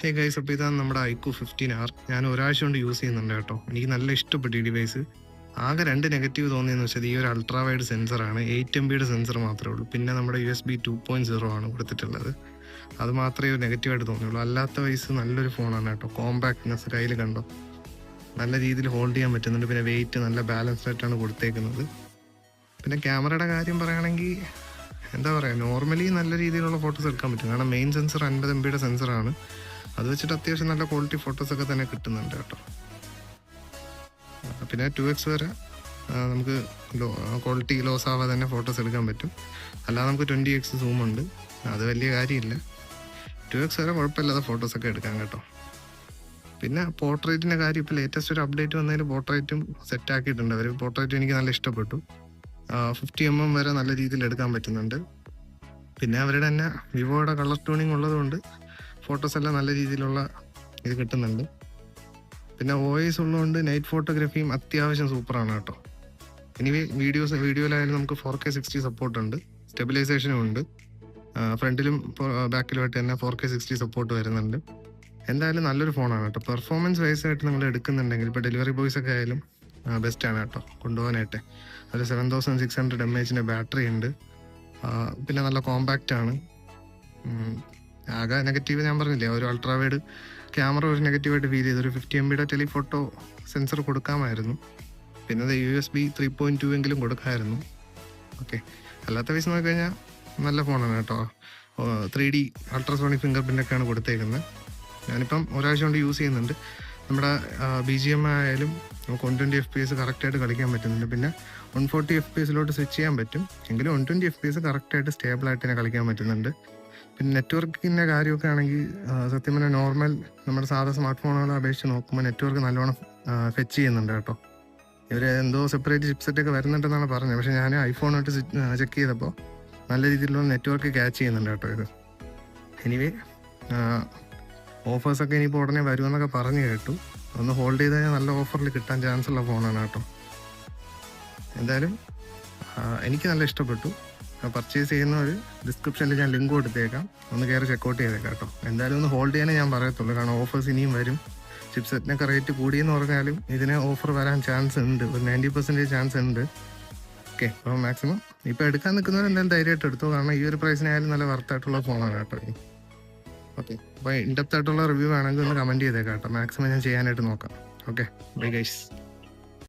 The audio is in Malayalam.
ഹേ ഗൈസ്, അപ്പോൾ ഇതാണ് നമ്മുടെ iQOO 15R. ഞാൻ ഒരാഴ്ച കൊണ്ട് യൂസ് ചെയ്യുന്നുണ്ട് കേട്ടോ. എനിക്ക് നല്ല ഇഷ്ടപ്പെട്ടു ഈ ഡിവൈസ്. ആകെ 2 നെഗറ്റീവ് തോന്നിയെന്ന് വെച്ചാൽ ഈ ഒരു അൾട്രാ വൈഡ് സെൻസറാണ്. 8 MB സെൻസർ മാത്രമേ ഉള്ളൂ. പിന്നെ നമ്മുടെ USB 2.0 ആണ് കൊടുത്തിട്ടുള്ളത്. അത് മാത്രമേ ഒരു നെഗറ്റീവായിട്ട് തോന്നിയുള്ളൂ. അല്ലാത്ത വൈസ് നല്ലൊരു ഫോണാണ് കേട്ടോ. കോമ്പാക്ട്നെസ് കയ്യിൽ കണ്ടോ, നല്ല രീതിയിൽ ഹോൾഡ് ചെയ്യാൻ പറ്റുന്നുണ്ട്. പിന്നെ വെയിറ്റ് നല്ല ബാലൻസ്ഡ് ആയിട്ടാണ് കൊടുത്തേക്കുന്നത്. പിന്നെ ക്യാമറയുടെ കാര്യം പറയുകയാണെങ്കിൽ എന്താ പറയുക, നോർമലി നല്ല രീതിയിലുള്ള ഫോട്ടോസ് എടുക്കാൻ പറ്റും. കാരണം മെയിൻ സെൻസർ 50 MB സെൻസറാണ്. അത് വെച്ചിട്ട് അത്യാവശ്യം നല്ല ക്വാളിറ്റി ഫോട്ടോസൊക്കെ തന്നെ കിട്ടുന്നുണ്ട് കേട്ടോ. പിന്നെ 2x വരെ നമുക്ക് ക്വാളിറ്റി ലോസ് ആവാതെ തന്നെ ഫോട്ടോസ് എടുക്കാൻ പറ്റും. അല്ലാതെ നമുക്ക് 20x സൂം ഉണ്ട്, അത് വലിയ കാര്യമില്ല. 2x വരെ കുഴപ്പമില്ലാതെ ഫോട്ടോസൊക്കെ എടുക്കാം കേട്ടോ. പിന്നെ പോർട്രേറ്റിൻ്റെ കാര്യം, ഇപ്പോൾ ലേറ്റസ്റ്റ് ഒരു അപ്ഡേറ്റ് വന്നതിൽ പോർട്രേറ്റും സെറ്റ് ആക്കിയിട്ടുണ്ട് അവർ. പോർട്രേറ്റ് എനിക്ക് നല്ല ഇഷ്ടപ്പെട്ടു. 50 mm വരെ നല്ല രീതിയിൽ എടുക്കാൻ പറ്റുന്നുണ്ട്. പിന്നെ അവരുടെ തന്നെ വിവോയുടെ കളർ ട്യൂണിങ് ഉള്ളതുകൊണ്ട് ഫോട്ടോസ് എല്ലാം നല്ല രീതിയിലുള്ള ഇത് കിട്ടുന്നുണ്ട്. പിന്നെ OIS ഉള്ളതുകൊണ്ട് നൈറ്റ് ഫോട്ടോഗ്രാഫിയും അത്യാവശ്യം സൂപ്പറാണ് കേട്ടോ. എനിവേ വീഡിയോയിലായാലും നമുക്ക് 4K 60 സപ്പോർട്ട് ഉണ്ട്, സ്റ്റെബിലൈസേഷനും ഉണ്ട്. ഫ്രണ്ടിലും ബാക്കിലുമായിട്ട് തന്നെ 4K 60 സപ്പോർട്ട് വരുന്നുണ്ട്. എന്തായാലും നല്ലൊരു ഫോണാണ് കേട്ടോ. പെർഫോമൻസ് വൈസ് ആയിട്ട് നിങ്ങൾ എടുക്കുന്നുണ്ടെങ്കിൽ ഇപ്പോൾ ഡെലിവറി ബോയ്സ് ഒക്കെ ആയാലും ബെസ്റ്റാണ് കേട്ടോ കൊണ്ടുപോകാനായിട്ട്. അതിൽ 7600 mAh ബാറ്ററി ഉണ്ട്. പിന്നെ നല്ല കോമ്പാക്റ്റ് ആണ്. ആകെ നെഗറ്റീവ് ഞാൻ പറഞ്ഞില്ലേ, ഒരു അൾട്രാ വൈഡ് ക്യാമറ ഒരു നെഗറ്റീവായിട്ട് ഫീൽ ചെയ്തു. ഒരു 50 MB ടെലിഫോട്ടോ സെൻസർ കൊടുക്കാമായിരുന്നു. പിന്നെ അത് USB 3.2 എങ്കിലും കൊടുക്കാമായിരുന്നു. ഓക്കെ, അല്ലാത്ത വയസ്സ് നോക്കിക്കഴിഞ്ഞാൽ നല്ല ഫോണാണ് കേട്ടോ. 3D അൾട്രാസോണിക് ഫിംഗർ പ്രിൻ്റൊക്കെയാണ് കൊടുത്തേക്കുന്നത്. ഞാനിപ്പം ഒരാഴ്ച കൊണ്ട് യൂസ് ചെയ്യുന്നുണ്ട്. നമ്മുടെ BGM ആയാലും നമുക്ക് 120 FPS കറക്റ്റായിട്ട് കളിക്കാൻ പറ്റുന്നുണ്ട്. പിന്നെ 140 FPS സ്വിച്ച് ചെയ്യാൻ പറ്റും. എങ്കിലും 120 FPS കറക്റ്റായിട്ട് സ്റ്റേബിളായിട്ട് തന്നെ കളിക്കാൻ പറ്റുന്നുണ്ട്. പിന്നെ നെറ്റ്വർക്കിൻ്റെ കാര്യമൊക്കെ ആണെങ്കിൽ സത്യം പറഞ്ഞാൽ നോർമൽ നമ്മുടെ സാധാ സ്മാർട്ട് ഫോണുകളെ അപേക്ഷിച്ച് നോക്കുമ്പോൾ നെറ്റ്വർക്ക് നല്ലോണം ഫെച്ച് ചെയ്യുന്നുണ്ട് കേട്ടോ. ഇവർ എന്തോ സെപ്പറേറ്റ് ചിപ്സെറ്റൊക്കെ വരുന്നുണ്ടെന്നാണ് പറഞ്ഞത്. പക്ഷേ ഞാൻ ഐഫോണായിട്ട് ചെക്ക് ചെയ്തപ്പോൾ നല്ല രീതിയിലുള്ള നെറ്റ്വർക്ക് ക്യാച്ച് ചെയ്യുന്നുണ്ട് കേട്ടോ ഇത്. എനിവേ ഓഫേഴ്സൊക്കെ ഇനിയിപ്പോൾ ഉടനെ വരുമെന്നൊക്കെ പറഞ്ഞു കേട്ടു. ഒന്ന് ഹോൾഡ് ചെയ്ത് കഴിഞ്ഞാൽ നല്ല ഓഫറിൽ കിട്ടാൻ ചാൻസ് ഉള്ള ഫോണാണ് കേട്ടോ. എന്തായാലും എനിക്ക് നല്ല ഇഷ്ടപ്പെട്ടു. പർച്ചേസ് ചെയ്യുന്നവർ ഡിസ്ക്രിപ്ഷനിൽ ഞാൻ ലിങ്ക് കൊടുത്തേക്കാം, ഒന്ന് കയറി ചെക്കൗട്ട് ചെയ്തേക്കാം കേട്ടോ. എന്തായാലും ഒന്ന് ഹോൾഡ് ചെയ്യാനേ ഞാൻ പറയത്തുള്ളൂ, കാരണം ഓഫേഴ്സ് ഇനിയും വരും. ചിപ്സെറ്റിനൊക്കെ റേറ്റ് കൂടിയെന്ന് പറഞ്ഞാലും ഇതിന് ഓഫർ വരാൻ ചാൻസ് ഉണ്ട്, ഒരു 90% ചാൻസ് ഉണ്ട്. ഓക്കെ, അപ്പോൾ മാക്സിമം ഇപ്പോൾ എടുക്കാൻ നിൽക്കുന്നവർ എന്തായാലും ധൈര്യമായിട്ട് എടുത്തു, കാരണം ഈ ഒരു പ്രൈസിനായാലും നല്ല വർത്തായിട്ടുള്ള ഫോണാണ് കേട്ടോ. ഓക്കെ, അപ്പോൾ ഇൻഡെപ്ത് ആയിട്ടുള്ള റിവ്യൂ വേണമെങ്കിൽ ഒന്ന് കമൻറ്റ് ചെയ്തേക്കാം കേട്ടോ. മാക്സിമം ഞാൻ ചെയ്യാനായിട്ട് നോക്കാം. Okay, bye guys.